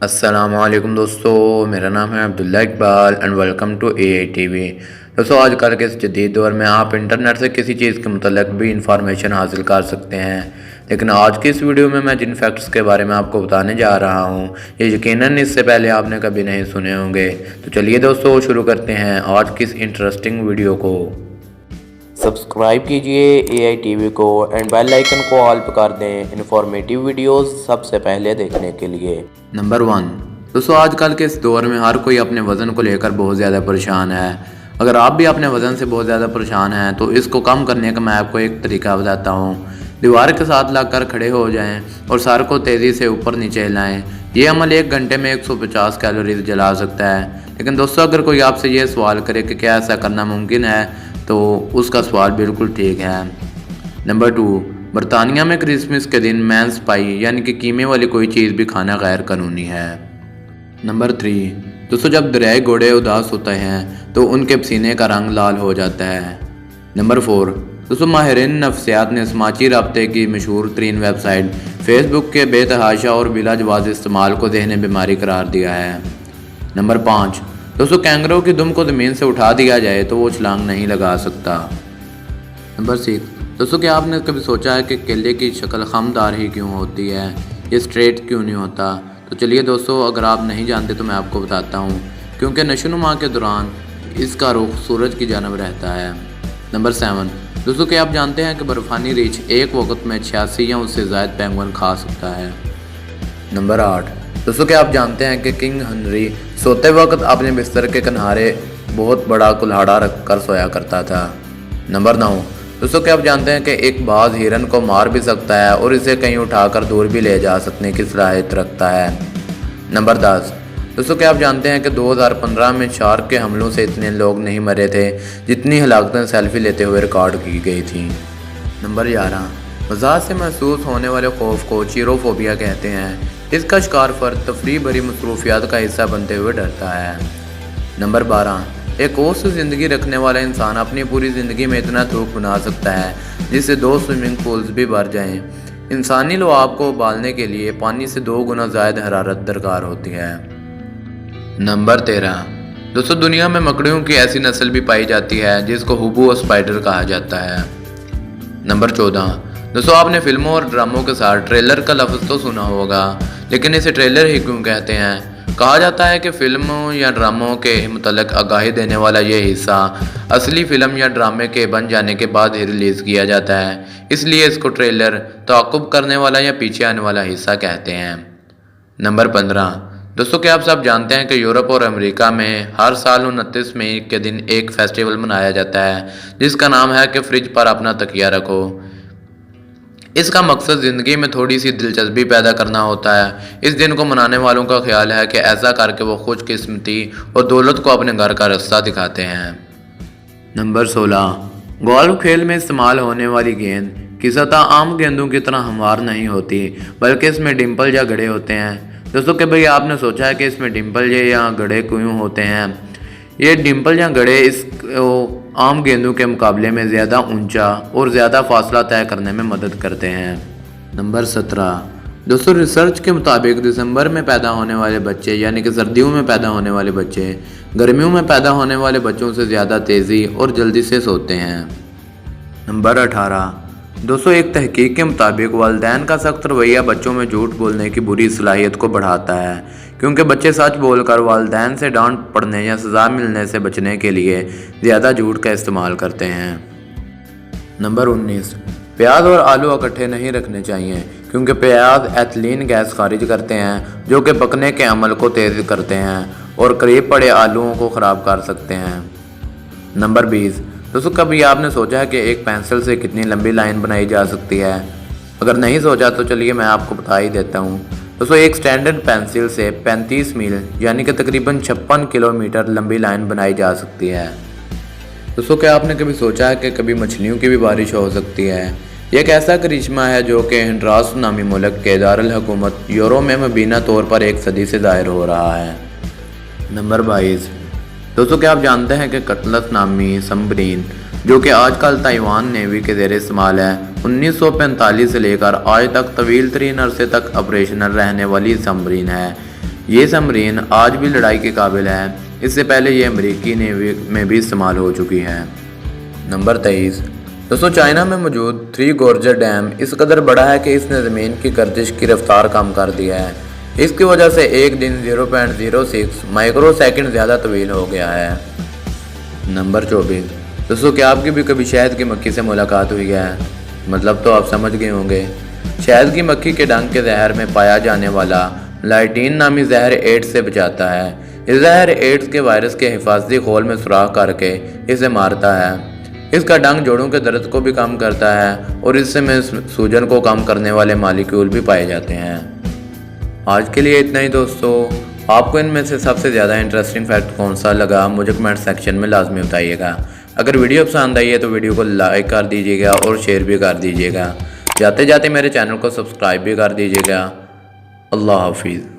अस्सलाम वालेकुम दोस्तों, मेरा नाम है Abdullah Iqbal and welcome to AI TV। दोस्तों, आजकल के इस जदीद दौर में आप इंटरनेट से किसी चीज़ के मुतल्लिक भी इंफॉर्मेशन हासिल कर सकते हैं, लेकिन आज की इस वीडियो में मैं जिन फैक्ट्स के बारे में आपको बताने जा रहा हूँ ये यकीनन इससे पहले आपने कभी नहीं सुने होंगे। तो चलिए दोस्तों, शुरू करते हैं आज की इस इंटरेस्टिंग वीडियो को। सब्सक्राइब कीजिए AI TV को एंड बेल आइकन को ऑल पर कर दें इंफॉर्मेटिव वीडियोस सबसे पहले देखने के लिए। नंबर 1 दोस्तों, आजकल के इस दौर में हर कोई अपने वज़न को लेकर बहुत ज़्यादा परेशान है। अगर आप भी अपने वज़न से बहुत ज़्यादा परेशान हैं तो इसको कम करने का मैं आपको एक तरीका बताता हूँ। दीवार के साथ लगकर खड़े हो जाएं और सर को तेज़ी से ऊपर नीचे हिलाएं। ये अमल 1 घंटे में 150 कैलोरीज जला सकता है। लेकिन दोस्तों, अगर कोई आपसे ये सवाल करे कि क्या ऐसा करना मुमकिन है तो उसका सवाल बिल्कुल ठीक है। नंबर 2, बरतानिया में क्रिसमस के दिन मैंस पाई यानी कि कीमे वाली कोई चीज़ भी खाना गैर कानूनी है। नंबर 3 दोस्तों, जब दरियाई घोड़े उदास होते हैं तो उनके पसीने का रंग लाल हो जाता है। नंबर 4 दोस्तों, माहिरीन नफ्सियात ने समाजी राब्ते की मशहूर तरीन वेबसाइट फेसबुक के बेतहाशा और बिलाजवाज इस्तेमाल को ज़हनी बीमारी करार दिया है। नंबर 5 दोस्तों, कैंगरों की दुम को ज़मीन से उठा दिया जाए तो वो छलांग नहीं लगा सकता। नंबर 6 दोस्तों, क्या आपने कभी सोचा है कि केले की शक्ल खमदार ही क्यों होती है, ये स्ट्रेट क्यों नहीं होता? तो चलिए दोस्तों, अगर आप नहीं जानते तो मैं आपको बताता हूँ। क्योंकि नशोनुमा के दौरान इसका रुख सूरज की जानब रहता है। नंबर 7 दोस्तों, क्या आप जानते हैं कि बर्फ़ानी रीछ एक वक्त में 86 या उससे ज़ायद पेंगुइन खा सकता है। नंबर 8 दोस्तों, क्या आप जानते हैं कि किंग हेनरी सोते वक्त अपने बिस्तर के किनारे बहुत बड़ा कुल्हाड़ा रख कर सोया करता था। नंबर 9 दोस्तों, क्या आप जानते हैं कि एक बाज हिरन को मार भी सकता है और इसे कहीं उठाकर दूर भी ले जा सकने की सलाहियत रखता है। नंबर 10 दोस्तों, क्या आप जानते हैं कि 2015 में शार्क के हमलों से इतने लोग नहीं मरे थे जितनी हलाकतें सेल्फी लेते हुए रिकॉर्ड की गई थी। नंबर 11 मज़ाक से महसूस होने वाले खौफ को चीरोफोबिया कहते हैं। इसका शिकार फर्द तफरीह भरी मसरूफियात का हिस्सा बनते हुए डरता है। नंबर 12 एक ओस से ज़िंदगी रखने वाला इंसान अपनी पूरी ज़िंदगी में इतना थूक बना सकता है जिससे 2 स्विमिंग पूल्स भी भर जाएं। इंसानी लुआब को उबालने के लिए पानी से 2 गुना ज़्यादा हरारत दरकार होती है। नंबर 13 दोस्तों, दुनिया में मकड़ियों की ऐसी नस्ल भी पाई जाती है जिसको हुबू स्पाइडर कहा जाता है। नंबर 14 दोस्तों, आपने फिल्मों और ड्रामों के साथ ट्रेलर का लफ्ज़ तो सुना होगा, लेकिन इसे ट्रेलर ही क्यों कहते हैं? कहा जाता है कि फिल्मों या ड्रामों के मुतल्लिक आगाही देने वाला ये हिस्सा असली फ़िल्म या ड्रामे के बन जाने के बाद ही रिलीज़ किया जाता है, इसलिए इसको ट्रेलर ताक़ुब करने वाला या पीछे आने वाला हिस्सा कहते हैं। नंबर 15 दोस्तों, क्या आप सब जानते हैं कि यूरोप और अमेरिका में हर साल 29 मई के दिन एक फेस्टिवल मनाया जाता है जिसका नाम है कि फ्रिज पर अपना तकिया रखो। इसका मकसद ज़िंदगी में थोड़ी सी दिलचस्पी पैदा करना होता है। इस दिन को मनाने वालों का ख्याल है कि ऐसा करके वो खुशकिस्मती और दौलत को अपने घर का रास्ता दिखाते हैं। नंबर 16 गोल्फ खेल में इस्तेमाल होने वाली गेंद की सतह आम गेंदों की तरह हमवार नहीं होती, बल्कि इसमें डिम्पल या गड़े होते हैं। दोस्तों, कि भाई आपने सोचा है कि इसमें डिम्पल या गड़े क्यों होते हैं? ये डिम्पल या गड़े इस आम गेंदों के मुकाबले में ज़्यादा ऊंचा और ज़्यादा फासला तय करने में मदद करते हैं। नंबर 17 दोस्तों, रिसर्च के मुताबिक दिसंबर में पैदा होने वाले बच्चे यानी कि सर्दियों में पैदा होने वाले बच्चे गर्मियों में पैदा होने वाले बच्चों से ज़्यादा तेज़ी और जल्दी से सोते हैं। नंबर 18 दोस्तों, एक तहकीक के मुताबिक वालिदैन का सख्त रवैया बच्चों में झूठ बोलने की बुरी सलाहियत को बढ़ाता है, क्योंकि बच्चे सच बोलकर वालिदैन से डांट पड़ने या सज़ा मिलने से बचने के लिए ज़्यादा झूठ का इस्तेमाल करते हैं। नंबर 19 प्याज और आलू इकट्ठे नहीं रखने चाहिए, क्योंकि प्याज एथिलीन गैस खारिज करते हैं जो कि पकने के अमल को तेज़ करते हैं और करीब पड़े आलूओं को ख़राब कर सकते हैं। नंबर 20 दोस्तों, कभी आपने सोचा है कि एक पेंसिल से कितनी लंबी लाइन बनाई जा सकती है? अगर नहीं सोचा तो चलिए मैं आपको बता ही देता हूँ। दोस्तों, एक स्टैंडर्ड पेंसिल से 35 मील यानी कि तकरीबन 56 किलोमीटर लंबी लाइन बनाई जा सकती है। दोस्तों, क्या आपने कभी सोचा है कि कभी मछलियों की भी बारिश हो सकती है? यह एक ऐसा करिश्मा है जो कि हंड्रास नामी मुल्क के दारुल हुकूमत यूरोप में मुबीना तौर पर 1 सदी से ज़ाहिर हो रहा है। नंबर 22 दोस्तों, क्या आप जानते हैं कि कटलस नामी सबमरीन जो कि आजकल ताइवान नेवी के ज़ेर इस्तेमाल है 1945 से लेकर आज तक तवील तरीन अरसे तक ऑपरेशनल रहने वाली सबमरीन है। ये सबमरीन आज भी लड़ाई के काबिल है। इससे पहले ये अमेरिकी नेवी में भी इस्तेमाल हो चुकी है। नंबर 23। दोस्तों, चाइना में मौजूद थ्री गोर्जर डैम इस कदर बड़ा है कि इसने ज़मीन की गर्दिश की रफ्तार कम कर दिया है। इसकी वजह से एक दिन 0.06 माइक्रो सेकंड ज़्यादा तवील हो गया है। नंबर 24। दोस्तों, क्या आपकी भी कभी शहद की मक्खी से मुलाकात हुई है? मतलब तो आप समझ गए होंगे। शहद की मक्खी के डंक के जहर में पाया जाने वाला लाइटीन नामी जहर एड्स से बचाता है। इस जहर एड्स के वायरस के हिफाजती खोल में सुराख करके इसे मारता है। इसका डंक जोड़ों के दर्द को भी कम करता है और इससे में सूजन को कम करने वाले मालिक्यूल भी पाए जाते हैं। आज के लिए इतना ही दोस्तों। आपको इनमें से सबसे ज़्यादा इंटरेस्टिंग फैक्ट कौन सा लगा मुझे कमेंट सेक्शन में लाजमी बताइएगा। अगर वीडियो पसंद आई है तो वीडियो को लाइक कर दीजिएगा और शेयर भी कर दीजिएगा। जाते जाते मेरे चैनल को सब्सक्राइब भी कर दीजिएगा। अल्लाह हाफिज़।